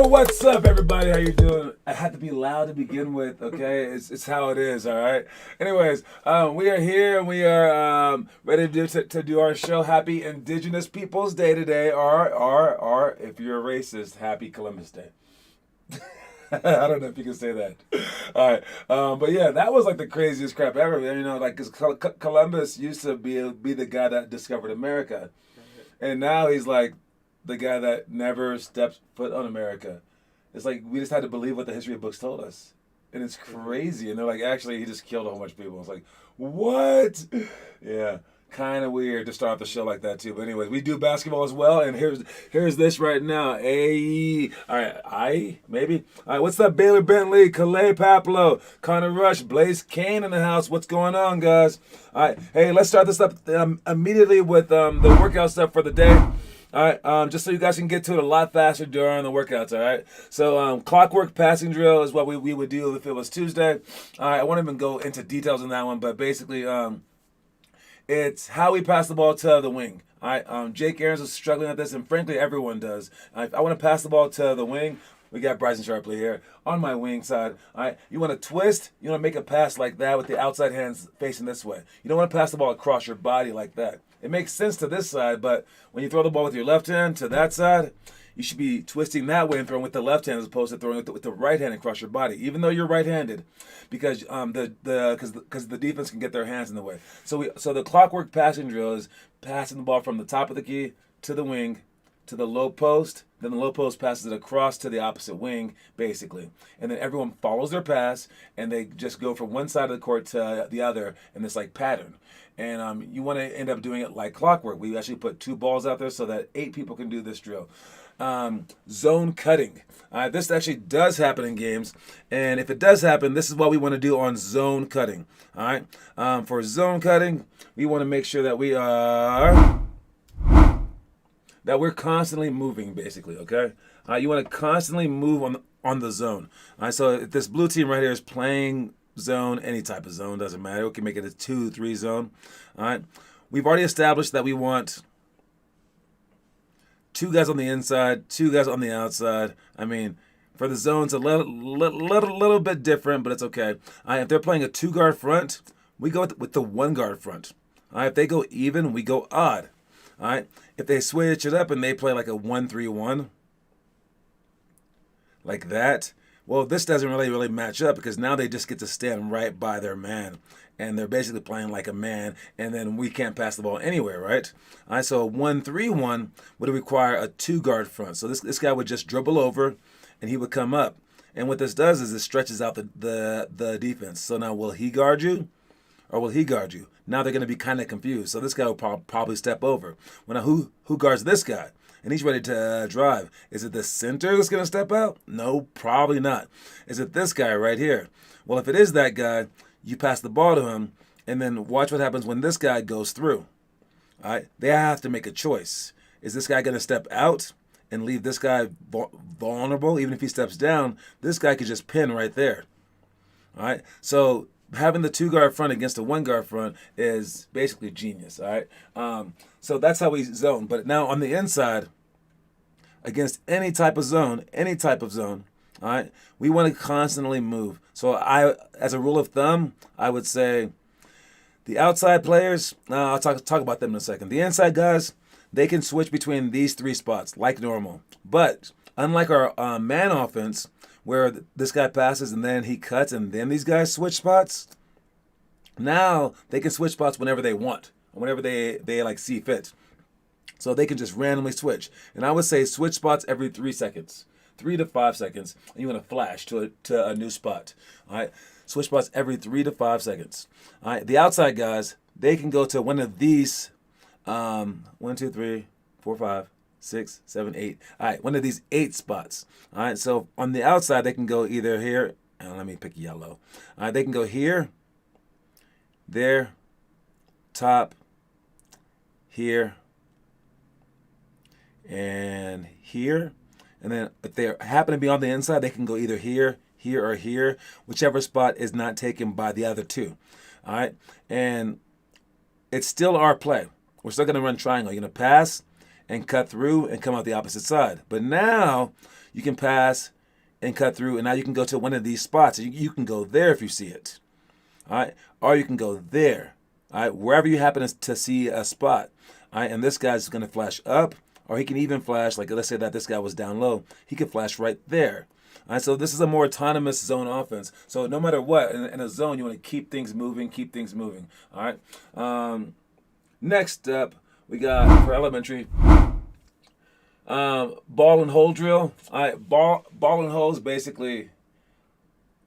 What's up, everybody? How you doing? I had to be loud to begin with, okay? It's how it is, all right? Anyways, we are here and we are ready to do our show. Happy Indigenous Peoples Day today, or if you're a racist, Happy Columbus Day. I don't know if you can say that. All right, but yeah, that was like the craziest crap ever. You know, like because Columbus used to be the guy that discovered America, and now he's like the guy that never stepped foot on America. It's like we just had to believe what the history books told us, and it's crazy. And they're like, actually, he just killed a whole bunch of people. It's like, what? Yeah. Kind of weird to start the show like that too, but anyways, we do basketball as well, and here's this right now. Hey, all right, maybe. All right, what's up, Baylor Bentley, Calais Paplo, Connor Rush, Blaze Kane in the house. What's going on, guys? All right, hey, let's start this up immediately with the workout stuff for the day. All right, just so you guys can get to it a lot faster during the workouts, all right? So clockwork passing drill is what we would do if it was Tuesday. All right, I won't even go into details on that one, but basically it's how we pass the ball to the wing. All right, Jake Aarons is struggling at this, and frankly, everyone does. If I want to pass the ball to the wing, we got Bryson Sharpley here on my wing side. All right, you want to twist, you want to make a pass like that with the outside hands facing this way. You don't want to pass the ball across your body like that. It makes sense to this side, but when you throw the ball with your left hand to that side, you should be twisting that way and throwing with the left hand as opposed to throwing with the right hand across your body, even though you're right-handed, because the defense can get their hands in the way. So the clockwork passing drill is passing the ball from the top of the key to the wing to the low post. Then the low post passes it across to the opposite wing, basically. And then everyone follows their pass, and they just go from one side of the court to the other in this like pattern. And you want to end up doing it like clockwork. We actually put 2 balls out there so that 8 people can do this drill. Zone cutting. This actually does happen in games, and if it does happen, this is what we want to do on zone cutting. All right. For zone cutting, we want to make sure that we're constantly moving, basically. Okay. You want to constantly move on the zone. All right. So if this blue team right here is playing zone, any type of zone, doesn't matter. We can make it a 2-3 zone. All right. We've already established that we want 2 guys on the inside, 2 guys on the outside. I mean, for the zones, a little bit different, but it's okay. If they're playing a 2-guard front, we go with the 1-guard front. If they go even, we go odd. All right. If they switch it up and they play like a 1-3-1, like that, well, this doesn't really match up because now they just get to stand right by their man. And they're basically playing like a man, and then we can't pass the ball anywhere, right? All right, so a 1-3-1 would require a 2-guard front. So this guy would just dribble over, and he would come up. And what this does is it stretches out the defense. So now will he guard you, or will he guard you? Now they're going to be kind of confused. So this guy will probably step over. Well, now who guards this guy? And he's ready to drive. Is it the center that's going to step out? No, probably not. Is it this guy right here? Well, if it is that guy, you pass the ball to him, and then watch what happens when this guy goes through. All right? They have to make a choice. Is this guy going to step out and leave this guy vulnerable? Even if he steps down, this guy could just pin right there. All right? So having the 2-guard front against a 1-guard front is basically genius. All right? So that's how we zone. But now on the inside, against any type of zone, all right, we want to constantly move. So as a rule of thumb, I would say the outside players, I'll talk about them in a second. The inside guys, they can switch between these 3 spots like normal. But unlike our man offense, where this guy passes and then he cuts and then these guys switch spots, now they can switch spots whenever they want, whenever they like see fit. So they can just randomly switch. And I would say switch spots every 3 seconds. 3 to 5 seconds, and you want to flash to a new spot. All right, switch spots every 3 to 5 seconds. All right, the outside guys, they can go to one of these 1, 2, 3, 4, 5, 6, 7, 8. All right, one of these 8 spots. All right, so on the outside, they can go either here. Let me pick yellow. All right, they can go here, there, top, here, and here. And then if they happen to be on the inside, they can go either here, here, or here, whichever spot is not taken by the other 2. All right? And it's still our play. We're still going to run triangle. You're going to pass and cut through and come out the opposite side. But now you can pass and cut through, and now you can go to one of these spots. You can go there if you see it. All right, or you can go there. All right, wherever you happen to see a spot. All right, and this guy's going to flash up, or he can even flash, like let's say that this guy was down low. He could flash right there. All right, so this is a more autonomous zone offense. So no matter what, in a zone, you want to keep things moving, All right. Next up, we got for elementary, ball and hole drill. All right, ball and hole is basically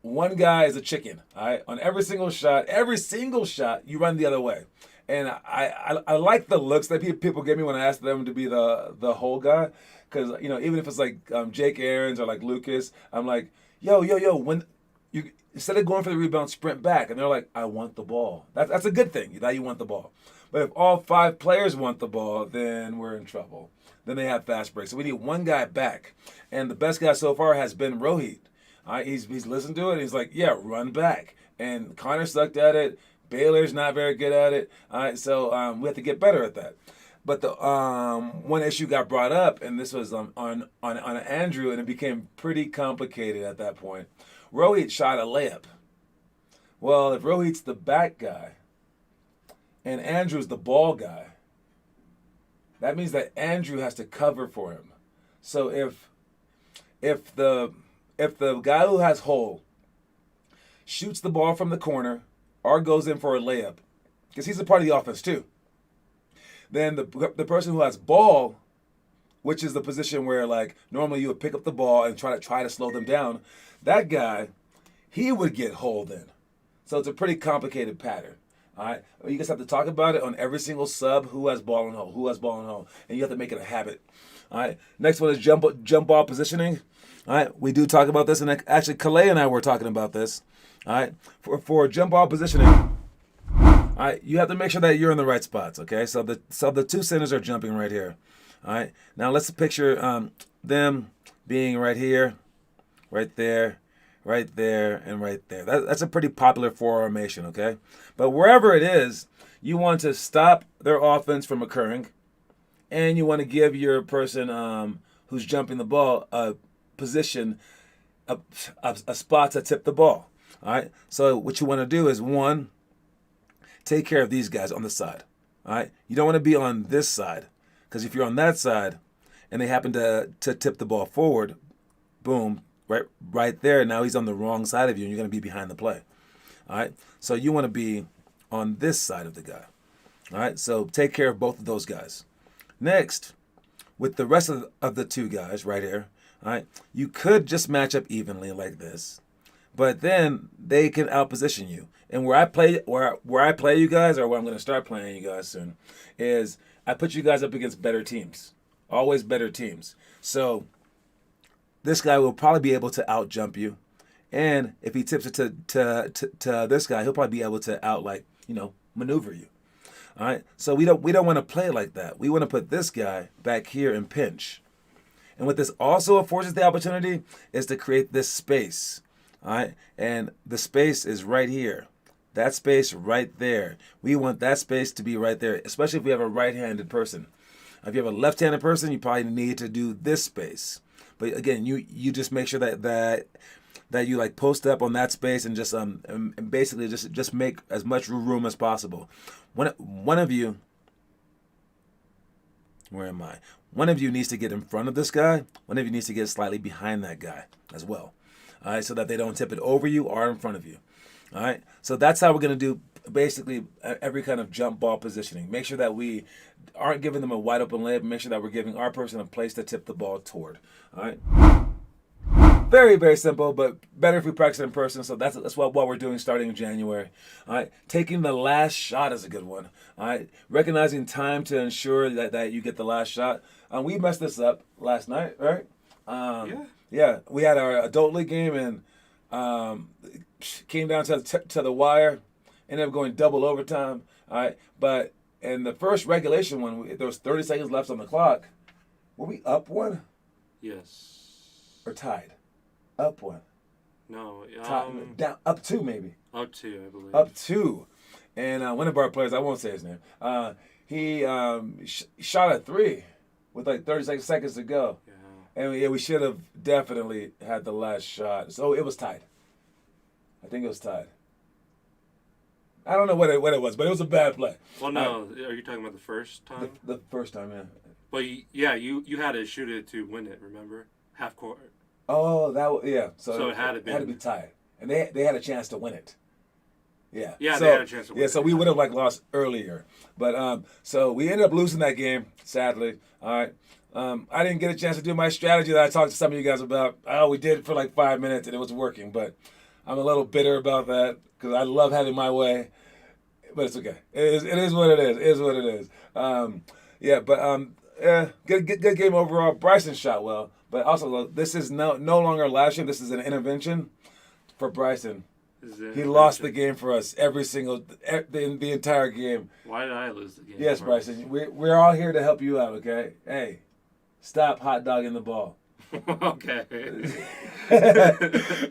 one guy is a chicken. All right, on every single shot, you run the other way. And I like the looks that people give me when I ask them to be the whole guy, because even if it's like Jake Aarons or like Lucas, I'm like yo when you instead of going for the rebound, sprint back, and they're like, I want the ball. That's a good thing that you want the ball. But if all 5 players want the ball, then we're in trouble. Then they have fast breaks. So we need one guy back, and the best guy so far has been Rohit. All right, he's listened to it. And he's like, yeah, run back. And Connor sucked at it. Baylor's not very good at it. All right, so we have to get better at that. But the one issue got brought up, and this was on Andrew, and it became pretty complicated at that point. Rohit shot a layup. Well, if Rohit's the back guy and Andrew's the ball guy, that means that Andrew has to cover for him. So if the guy who has hole shoots the ball from the corner or goes in for a layup, because he's a part of the offense too, then the person who has ball, which is the position where like normally you would pick up the ball and try to slow them down, that guy, he would get holed in. So it's a pretty complicated pattern. All right, you guys have to talk about it on every single sub. Who has ball and hole, and you have to make it a habit. All right. Next one is jump ball positioning. All right, we do talk about this, and actually, Calais and I were talking about this. All right, for jump ball positioning. All right, you have to make sure that you're in the right spots. Okay, so the 2 centers are jumping right here. All right, now let's picture them being right here, right there, and right there. That's a pretty popular formation, okay? But wherever it is, you want to stop their offense from occurring, and you want to give your person who's jumping the ball a position, a spot to tip the ball. All right? So what you want to do is, 1, take care of these guys on the side. All right? You don't want to be on this side, because if you're on that side and they happen to tip the ball forward, boom, right there, now he's on the wrong side of you, and you're going to be behind the play. All right? So you want to be on this side of the guy. All right? So take care of both of those guys. Next, with the rest of the 2 guys right here, all right, you could just match up evenly like this, but then they can outposition you. And where I play you guys, or where I'm going to start playing you guys soon, is I put you guys up against better teams. Always better teams. So this guy will probably be able to out jump you, and if he tips it to this guy, he'll probably be able to maneuver you. All right, so we don't want to play like that. We want to put this guy back here and pinch. And what this also affords us the opportunity is to create this space. All right, and the space is right here. That space right there. We want that space to be right there, especially if we have a right-handed person. If you have a left-handed person, you probably need to do this space. But again, you just make sure that you like post up on that space and just and basically just make as much room as possible. One of you, where am I? One of you needs to get in front of this guy. One of you needs to get slightly behind that guy as well. All right, so that they don't tip it over you or in front of you. All right, so that's how we're going to do basically every kind of jump ball positioning. Make sure that we aren't giving them a wide open layup. Make sure that we're giving our person a place to tip the ball toward. All right. Very, very simple, but better if we practice it in person. So that's what we're doing starting in January. All right. Taking the last shot is a good one. All right. Recognizing time to ensure that you get the last shot. We messed this up last night, right? Yeah. We had our adult league game and came down to the wire. Ended up going double overtime. All right. But in the first regulation one, there was 30 seconds left on the clock. Were we up 1? Yes. Or tied? Up 1. No. Down, up 2 maybe. Up 2, I believe. Up 2. And one of our players, I won't say his name, he shot a 3 with like 30 seconds to go. Yeah. And yeah, we should have definitely had the last shot. So it was tied. I think it was tied. I don't know what it was, but it was a bad play. Well, no. Are you talking about the first time? The first time, yeah. But you had to shoot it to win it. Remember, half court. Oh, yeah. So it had to be tied, and they had a chance to win it. Yeah. Yeah, so, they had a chance to win. Yeah, so we would have lost earlier, but so we ended up losing that game, sadly. All right. I didn't get a chance to do my strategy that I talked to some of you guys about. Oh, we did it for like 5 minutes and it was working, but I'm a little bitter about that because I love having my way. But it's okay. It is what it is. It is what it is. Good game overall. Bryson shot well, but also this is no longer lashing. This is an intervention for Bryson. He lost the game for us the entire game. Why did I lose the game? Yes, Bryson. We're all here to help you out. Okay. Hey, stop hot dogging the ball. Okay.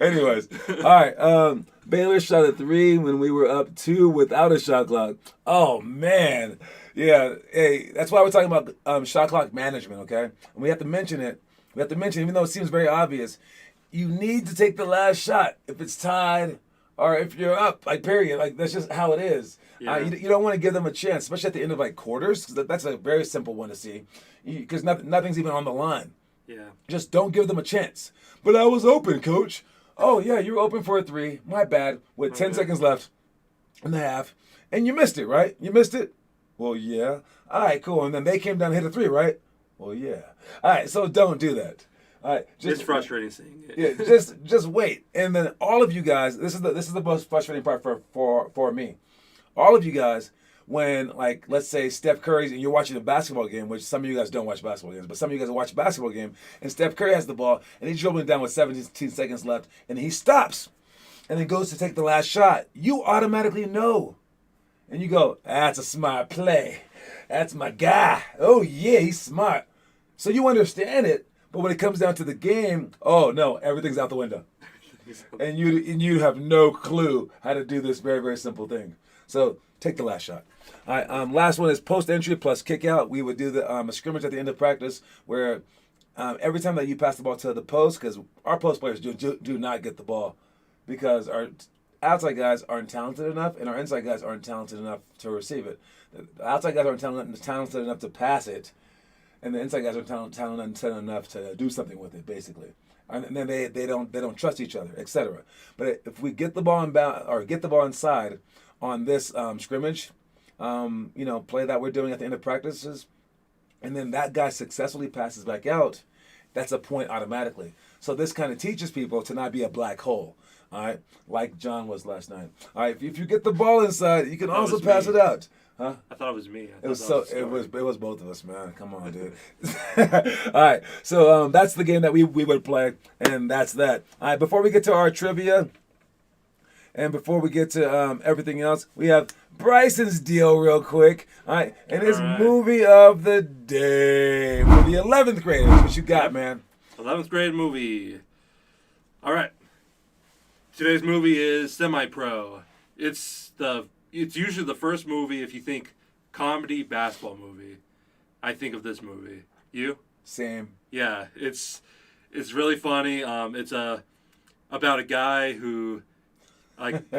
Anyways, all right. Baylor shot a 3 when we were up 2 without a shot clock. Oh man, yeah. Hey, that's why we're talking about shot clock management. Okay, and we have to mention it. We have to mention, even though it seems very obvious, you need to take the last shot if it's tied or if you're up. Like period. Like that's just how it is. Yeah. You don't want to give them a chance, especially at the end of like quarters, because that's a very simple one to see, because nothing's even on the line. Yeah. Just don't give them a chance. But I was open, coach. Oh, yeah, you were open for a 3. My bad. With 10 seconds left in the half. And you missed it, right? You missed it? Well, yeah. All right, cool. And then they came down and hit a 3, right? Well, yeah. All right, so don't do that. All right, it's frustrating seeing it. Yeah, just wait. And then all of you guys, this is the most frustrating part for me. All of you guys, when, like, let's say Steph Curry's and you're watching a basketball game, which some of you guys don't watch basketball games, but some of you guys watch a basketball game, and Steph Curry has the ball, and he's dribbling down with 17 seconds left, and he stops, and then goes to take the last shot. You automatically know. And you go, that's a smart play. That's my guy. Oh, yeah, he's smart. So you understand it, but when it comes down to the game, oh, no, everything's out the window. And you have no clue how to do this very, very simple thing. So take the last shot. All right, last one is post entry plus kick out. We would do a scrimmage at the end of practice where every time that you pass the ball to the post, because our post players do not get the ball because our outside guys aren't talented enough and our inside guys aren't talented enough to receive it. The outside guys aren't talented enough to pass it, and the inside guys aren't talented enough to do something with it, basically. And then they don't trust each other, etc. But if we get the ball get the ball inside on this scrimmage, play that we're doing at the end of practices, and then that guy successfully passes back out, that's a point automatically. So this kind of teaches people to not be a black hole, all right, like John was last night. All right, if you get the ball inside, you can also pass it out. Huh? I thought it was me. It was both of us, man. Come on, dude. All right, so that's the game that we would play, and that's that. All right, before we get to our trivia, and before we get to everything else, we have Bryson's deal real quick. All right, and his movie of the day for the 11th graders. What you got, man? 11th grade movie. All right. Today's movie is Semi-Pro. It's usually the first movie if you think comedy basketball movie. I think of this movie. You? Same. Yeah, it's really funny. It's about a guy who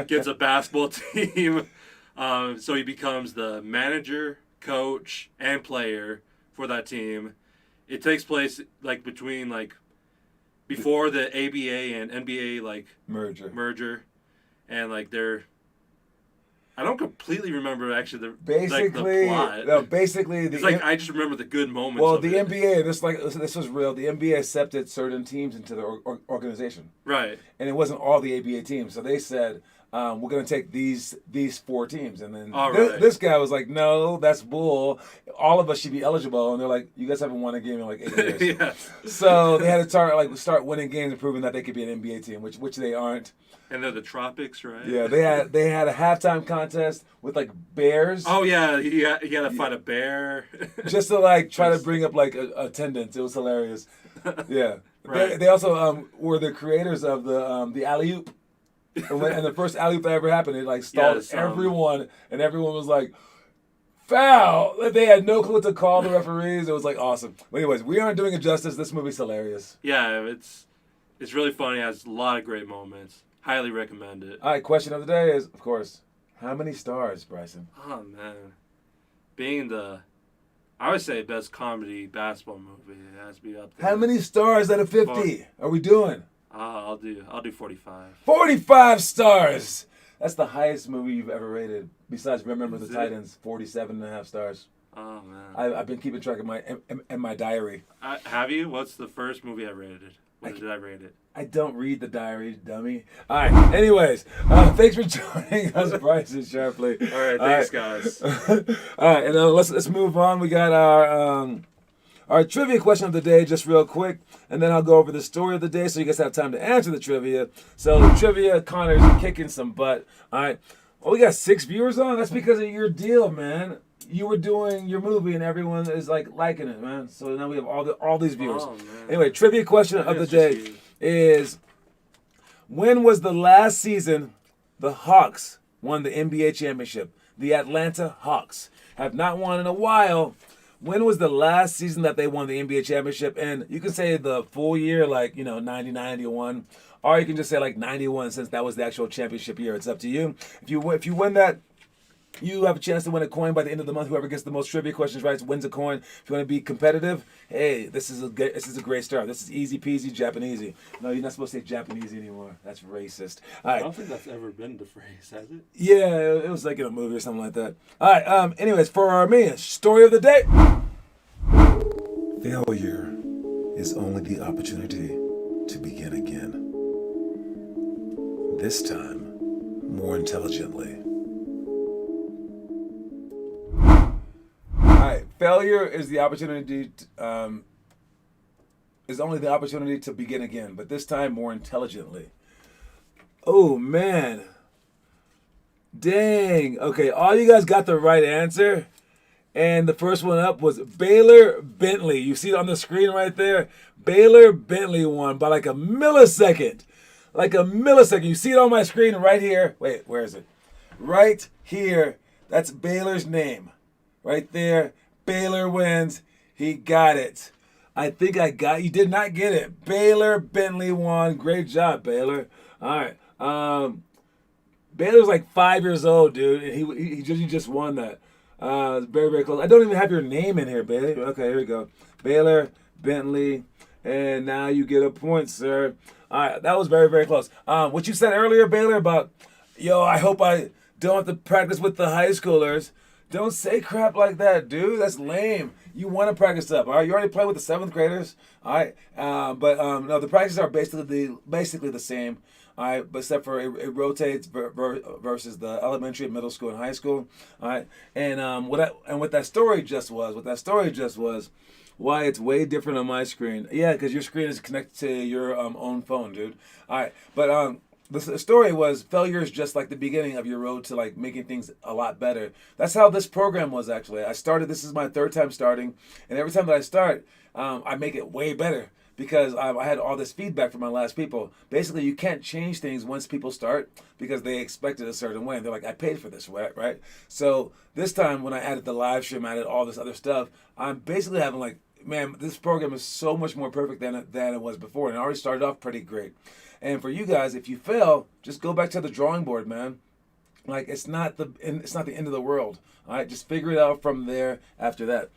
gets a basketball team. So he becomes the manager, coach, and player for that team. It takes place between before the ABA and NBA merger, and they're. I don't completely remember actually the plot. No, basically it's I just remember the good moments. Well, the NBA, this was real. The NBA accepted certain teams into their organization, right? And it wasn't all the ABA teams, so they said we're going to take these 4 teams, and then this guy was like, no, that's bull. All of us should be eligible, and they're like, you guys haven't won a game in 8 years. Yeah. So they had to start winning games and proving that they could be an NBA team, which they aren't. And they're the tropics, right? Yeah, they had a halftime contest with bears. Oh yeah, you got to fight a bear. Just to try to bring up attendance. It was hilarious. Yeah. Right. They also were the creators of the alley oop. And the first alley oop that ever happened, it stalled everyone, and everyone was like, foul. They had no clue what to call the referees. It was like awesome. But anyways, we aren't doing it justice. This movie's hilarious. Yeah, it's really funny. It has a lot of great moments. Highly recommend it. All right, question of the day is, of course, how many stars, Bryson? Oh man, being I would say best comedy basketball movie. It has to be up there. How many stars out of 50 are we doing? I'll do 45. 45 stars. That's the highest movie you've ever rated. Besides, Remember the Titans, 47.5 stars. Oh man, I've been keeping track of my diary. have you? What's the first movie I rated? What did I rate it? I don't read the diary, dummy. All right. Anyways, thanks for joining us, Bryson Sharpley. All right, thanks, guys. All right, and let's move on. We got our trivia question of the day, just real quick, and then I'll go over the story of the day, so you guys have time to answer the trivia. So the trivia, Connor's kicking some butt. All right. Well, we got 6 viewers on. That's because of your deal, man. You were doing your movie and everyone is like liking it, man. So now we have all these viewers. Oh, man. Anyway, trivia question of the day is, when was the last season the Hawks won the NBA championship? The Atlanta Hawks have not won in a while. When was the last season that they won the NBA championship? And you can say the full year, like, 90, 91, or you can just say like 91, since that was the actual championship year. It's up to you. If you win that, you have a chance to win a coin by the end of the month. Whoever gets the most trivia questions right wins a coin. If you want to be competitive, hey, this is a great start. This is easy peasy Japanesey. No, you're not supposed to say Japanesey anymore. That's racist. All right. I don't think that's ever been the phrase, has it? Yeah, it was like in a movie or something like that. All right. Anyways, for our main story of the day. Failure is only the opportunity to begin again. This time, more intelligently. Failure is the opportunity is only the opportunity to begin again, but this time more intelligently. Oh man. Dang. Okay, all you guys got the right answer. And the first one up was Baylor Bentley. You see it on the screen right there? Baylor Bentley won by like a millisecond. Like a millisecond. You see it on my screen right here. Wait, where is it? Right here. That's Baylor's name. Right there. Baylor wins. He got it. I think you did not get it. Baylor Bentley won. Great job, Baylor. All right. Baylor's like 5 years old, dude. And he just won that. Very, very close. I don't even have your name in here, Baylor. Okay, here we go. Baylor Bentley. And now you get a point, sir. All right, that was very, very close. What you said earlier, Baylor, about, I hope I don't have to practice with the high schoolers. Don't say crap like that, dude. That's lame. You want to practice up, all right? You already play with the 7th graders, all right? No, the practices are basically the same, all right? But except for it rotates versus the elementary, middle school, and high school, all right? And what that story just was why it's way different on my screen. Yeah, because your screen is connected to your own phone, dude. All right, but the story was, failure is just like the beginning of your road to like making things a lot better. That's how this program was actually. This is my 3rd time starting, and every time that I start, I make it way better because I had all this feedback from my last people. Basically, you can't change things once people start because they expect it a certain way. And they're like, I paid for this, right? So this time when I added the live stream, I added all this other stuff, I'm basically having like, man, this program is so much more perfect than it was before. And it already started off pretty great. And for you guys, if you fail, just go back to the drawing board, man. Like, it's not the end of the world. All right, just figure it out from there after that.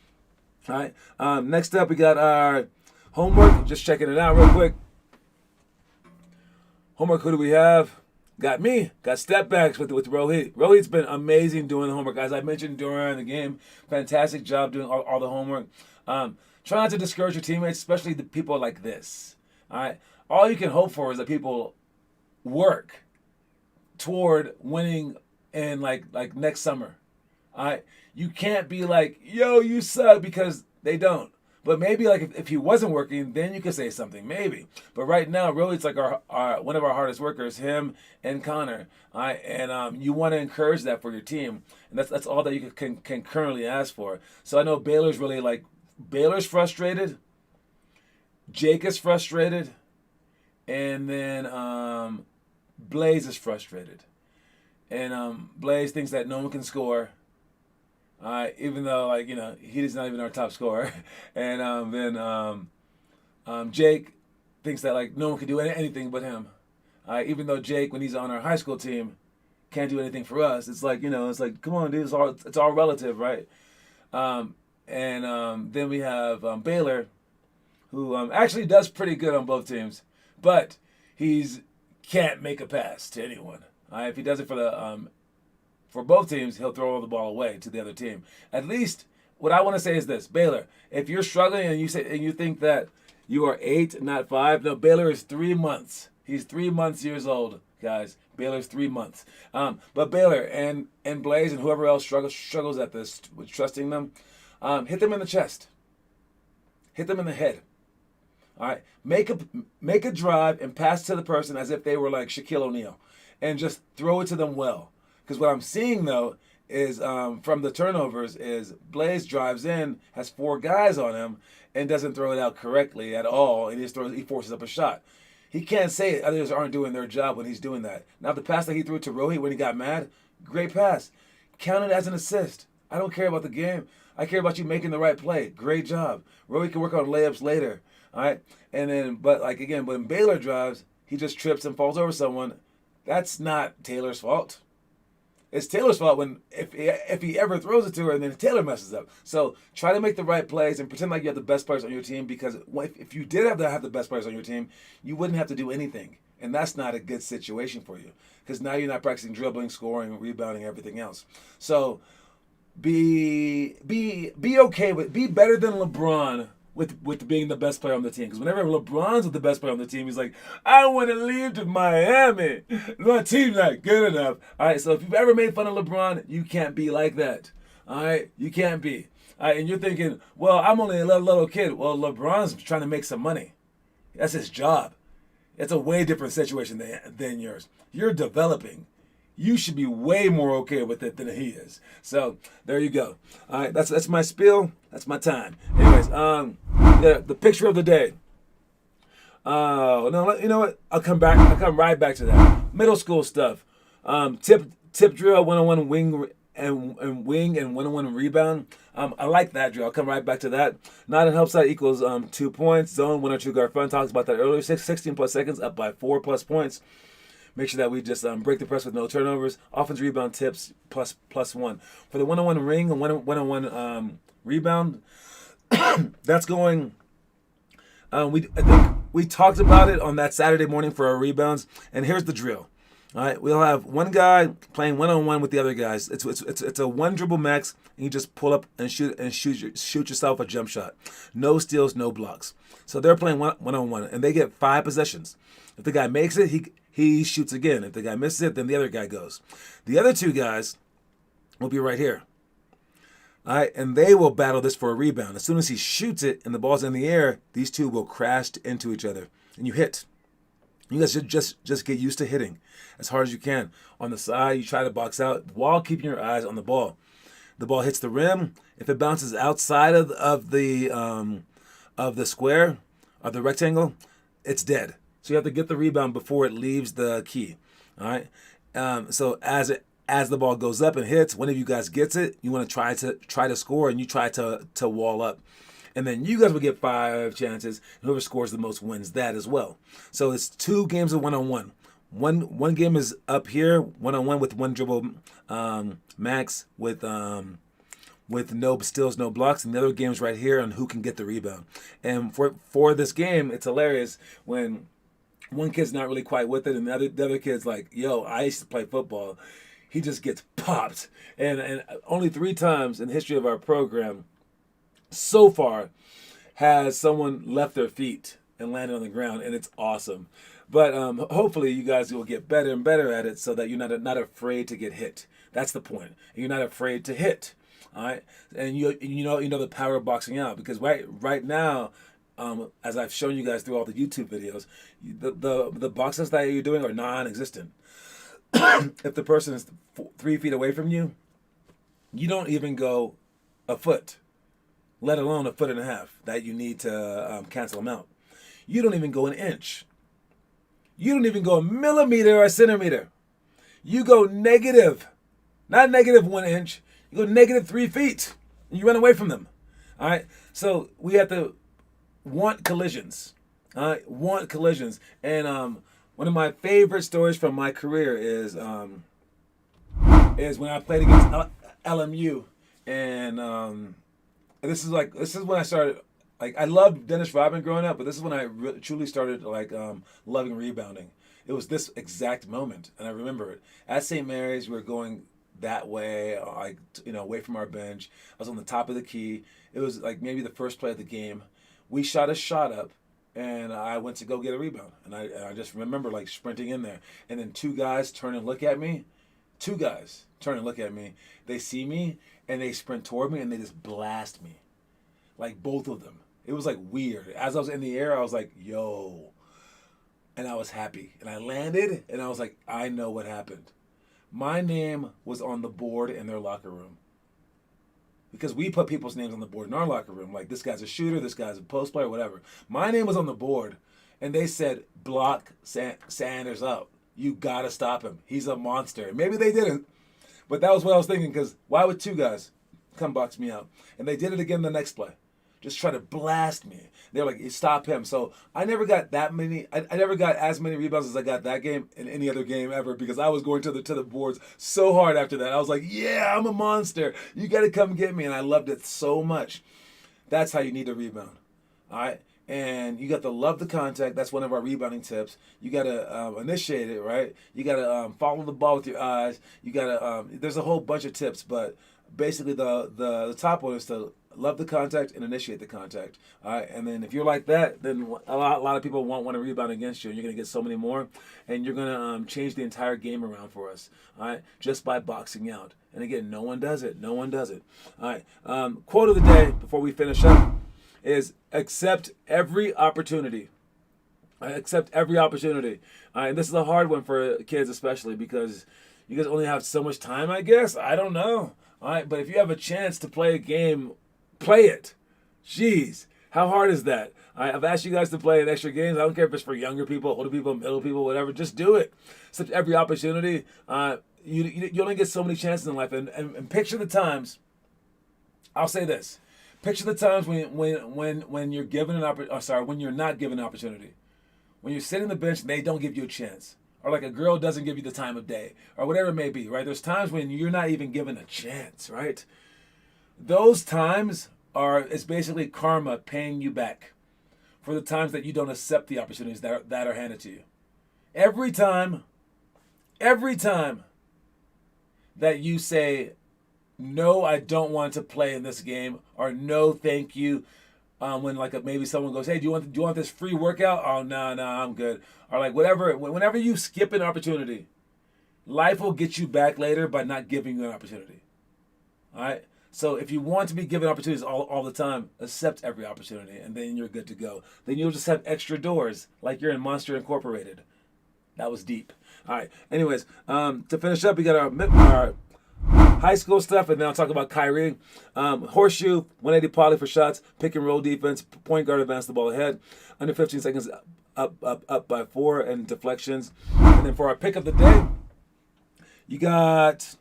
All right. Next up, we got our homework. Just checking it out real quick. Homework. Who do we have? Got me. Got step backs with Rohit. Rohit's been amazing doing the homework, guys. I mentioned during the game, fantastic job doing all the homework. Try not to discourage your teammates, especially the people like this. All right. All you can hope for is that people work toward winning in like next summer. All right, you can't be like, yo, you suck, because they don't. But maybe like if he wasn't working, then you could say something, maybe. But right now, really, it's like our one of our hardest workers, him and Connor. All right, and you want to encourage that for your team, and that's all that you can currently ask for. So I know Baylor's frustrated, Jake is frustrated. And then Blaze is frustrated. And Blaze thinks that no one can score. Even though like he's not even our top scorer, and then Jake thinks that like no one can do anything but him. Even though Jake, when he's on our high school team, can't do anything for us. It's like it's like come on, dude, it's all relative, right? And then we have Baylor, who actually does pretty good on both teams, but he's can't make a pass to anyone. If he does it for both teams, he'll throw the ball away to the other team. At least, what I want to say is this: Baylor, if you're struggling and you think that you are 8, not 5, no, Baylor is 3 months. He's 3 months years old, guys. Baylor's 3 months. But Baylor and Blaze and whoever else struggles at this with trusting them, hit them in the chest, hit them in the head. All right, make a drive and pass to the person as if they were like Shaquille O'Neal, and just throw it to them well. Because what I'm seeing though is from the turnovers is Blaze drives in, has 4 guys on him, and doesn't throw it out correctly at all, and he forces up a shot. He can't say others aren't doing their job when he's doing that. Now the pass that he threw to Rohit when he got mad, great pass, count it as an assist. I don't care about the game. I care about you making the right play. Great job. Rohit can work on layups later. All right, and then but when Baylor drives, he just trips and falls over someone. That's not Taylor's fault. It's Taylor's fault if he ever throws it to her and then Taylor messes up. So try to make the right plays and pretend like you have the best players on your team, because if you did have the best players on your team, you wouldn't have to do anything, and that's not a good situation for you, because now you're not practicing dribbling, scoring, rebounding, everything else. So be okay with be better than LeBron with being the best player on the team. Because whenever LeBron's the best player on the team, he's like, I want to leave to Miami. My team's not good enough. All right, so if you've ever made fun of LeBron, you can't be like that. All right, you can't be. All right, and you're thinking, well, I'm only a little kid. Well, LeBron's trying to make some money. That's his job. It's a way different situation than yours. You're developing. You should be way more okay with it than he is. So there you go. All right, that's my spiel. That's my time. Anyways, the picture of the day. No, you know what? I'll come right back to that. Middle school stuff. Tip drill, 1-on-1 wing and 1-on-1 rebound. I like that drill. I'll come right back to that. Not and help side equals 2 points. Zone 1 or 2 guard front. Talked about that earlier. 16 plus seconds, up by 4 plus points. Make sure that we just break the press with no turnovers. Offense rebound tips plus 1. For the 1-on-1 ring and 1-on-1 rebound, that's going. I think we talked about it on that Saturday morning for our rebounds. And here's the drill. All right, we'll have one guy playing 1-on-1 with the other guys. It's a 1 dribble max, and you just pull up and shoot yourself a jump shot. No steals, no blocks. So they're playing 1-on-1, and they get 5 possessions. If the guy makes it, he shoots again. If the guy misses it, then the other guy goes. The other 2 guys will be right here. All right, and they will battle this for a rebound. As soon as he shoots it and the ball's in the air, these 2 will crash into each other, and you hit. You guys should just get used to hitting as hard as you can. On the side, you try to box out while keeping your eyes on the ball. The ball hits the rim. If it bounces outside of the square, of the rectangle, it's dead. So you have to get the rebound before it leaves the key. All right. So as the ball goes up and hits, one of you guys gets it. You want to try to score, and you try to wall up. And then you guys will get 5 chances. Whoever scores the most wins that as well. So it's 2 games of 1-on-1. One game is up here, 1-on-1 with 1 dribble max with no steals, no blocks, and the other game's right here on who can get the rebound. And for this game, it's hilarious when one kid's not really quite with it, and the other kid's like, yo, I used to play football. He just gets popped. And only 3 times in the history of our program so far has someone left their feet and landed on the ground, and it's awesome. But hopefully you guys will get better and better at it so that you're not afraid to get hit. That's the point. You're not afraid to hit. All right? And you know the power of boxing out, because right now, as I've shown you guys through all the YouTube videos, the boxes that you're doing are non-existent. If the person is 3 feet away from you, you don't even go a foot, let alone a 1.5 feet that you need to cancel them out. You don't even go an inch. You don't even go a millimeter or a centimeter. You go negative, not -1 inch. You go negative 3 feet, and you run away from them. All right. So we have to want collisions. All right, want collisions. And one of my favorite stories from my career is when I played against LMU, and this is when I started. Like, I loved Dennis Rodman growing up, but this is when I truly started loving rebounding. It was this exact moment, and I remember it at St. Mary's. We were going that way, away from our bench. I was on the top of the key. It was like maybe the first play of the game. We shot a shot up, and I went to go get a rebound, and I just remember like sprinting in there, and then two guys turn and look at me. Two guys turn and look at me. They see me, and they sprint toward me, and they just blast me, like both of them. It was like weird. As I was in the air, I was like, yo. And I was happy. And I landed, and I was like, I know what happened. My name was on the board in their locker room. Because we put people's names on the board in our locker room. Like, this guy's a shooter, this guy's a post player, whatever. My name was on the board, and they said, block Sanders up. You got to stop him. He's a monster. Maybe they didn't. But that was what I was thinking, because why would two guys come box me out? And they did it again the next play. Just try to blast me. They're like, stop him. So I never got that many. I never got as many rebounds as I got that game in any other game ever, because I was going to the boards so hard after that. I was like, yeah, I'm a monster. You got to come get me. And I loved it so much. That's how you need to rebound. All right. And you got to love the contact. That's one of our rebounding tips. You got to initiate it, right? You got to follow the ball with your eyes. You got to. There's a whole bunch of tips, but basically the top one is to love the contact and initiate the contact. All right, and then if you're like that, then a lot of people won't want to rebound against you, and you're going to get so many more, and you're going to change the entire game around for us. All right, just by boxing out. And again, no one does it. No one does it. All right. Quote of the day before we finish up is accept every opportunity. Accept every opportunity. And this is a hard one for kids, especially because you guys only have so much time, I guess. I don't know. All right, but if you have a chance to play a game, play it. Jeez, how hard is that? I've asked you guys to play an extra games. I don't care if it's for younger people, older people, middle people, whatever. Just do it. Accept every opportunity. You only get so many chances in life, and picture the times. I'll say this: picture the times when you're given when you're not given an opportunity. When you're sitting on the bench and they don't give you a chance, or like a girl doesn't give you the time of day, or whatever it may be. Right? There's times when you're not even given a chance. Right? Those times it's basically karma paying you back for the times that you don't accept the opportunities that are handed to you. Every time that you say, no, I don't want to play in this game, or no, thank you, when maybe someone goes, hey, do you want this free workout? Oh, no, I'm good. Or like whatever. Whenever you skip an opportunity, life will get you back later by not giving you an opportunity. All right? So if you want to be given opportunities all the time, accept every opportunity, and then you're good to go. Then you'll just have extra doors, like you're in Monster Incorporated. That was deep. All right. Anyways, to finish up, we got our high school stuff, and then I'll talk about Kyrie. Horseshoe, 180 poly for shots, pick and roll defense, point guard advance the ball ahead, under 15 seconds, up by 4, and deflections. And then for our pick of the day, you got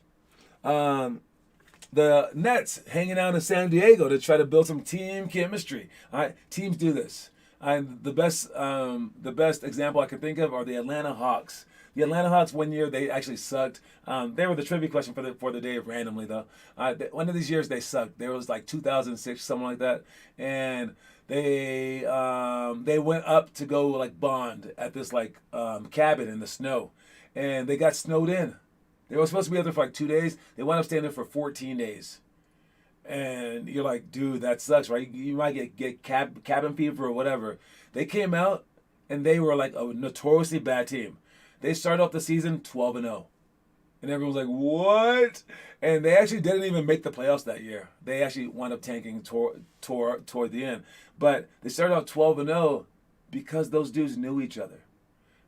the Nets hanging out in San Diego to try to build some team chemistry. All right, teams do this. And the best example I can think of are the Atlanta Hawks. The Atlanta Hawks, one year they actually sucked. They were the trivia question for the day randomly though. One of these years they sucked. There was like 2006, something like that, and they went up to go like bond at this cabin in the snow, and they got snowed in. They were supposed to be out there for like 2 days. They wound up staying there for 14 days. And you're like, dude, that sucks, right? You might get cabin fever or whatever. They came out, and they were like a notoriously bad team. They started off the season 12-0. And everyone was like, what? And they actually didn't even make the playoffs that year. They actually wound up tanking toward the end. But they started out 12-0 because those dudes knew each other.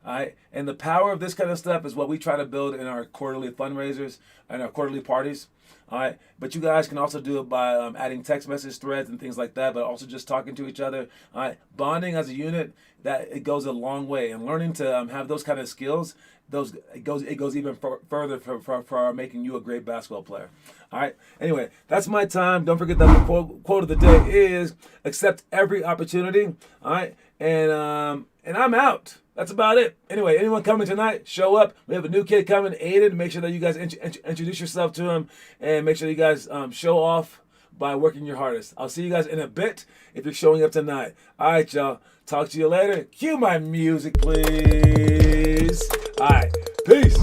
All right? And the power of this kind of stuff is what we try to build in our quarterly fundraisers and our quarterly parties. All right, but you guys can also do it by adding text message threads and things like that, but also just talking to each other. All right, bonding as a unit, that it goes a long way, and learning to have those kind of skills, it goes even further for making you a great basketball player. All right. Anyway, that's my time. Don't forget that the quote of the day is accept every opportunity. All right, and I'm out. That's about it. Anyway, anyone coming tonight, show up. We have a new kid coming, Aiden. Make sure that you guys introduce yourself to him, and make sure you guys show off by working your hardest. I'll see you guys in a bit if you're showing up tonight. All right, y'all. Talk to you later. Cue my music, please. All right. Peace.